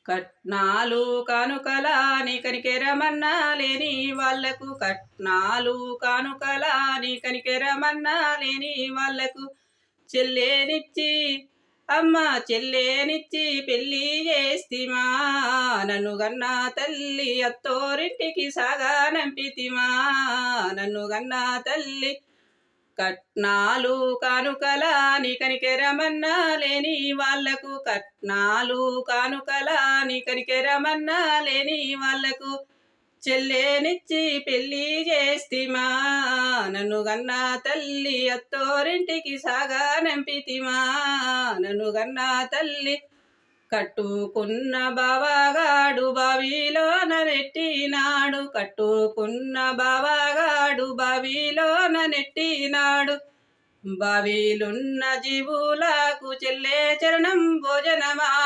కట్నాలు కానుకలాని కనికెరమన్నా లేని వాళ్లకు కట్నాలు కానుకలాని కనికెరమన్నా లేని వాళ్లకు చెల్లేనిచ్చి అమ్మ చెల్లేనిచ్చి పెళ్ళి చేస్తిమా నన్ను గన్నా తల్లి అత్తోరింటికి సాగానంపితిమా నన్ను గన్నా తల్లి కట్నాలు కానుకలాని కనికెరమన్నా లేని వాళ్లకు కట్నాలు కానుకలాని కనికెరమన్నా లేని వాళ్లకు చెల్లేనిచ్చి పెళ్ళి చేస్తిమా నన్ను గన్నా తల్లి అత్తోరింటికి సాగానంపితిమా నన్ను గన్నా తల్లి కట్టుకున్న బావగాడు బావిలోన నెట్టినాడు కట్టుకున్న బావగాడు బావిలోన నెట్టినాడు బావిలున్న జీవులకు చెల్లే చరణం భోజనమా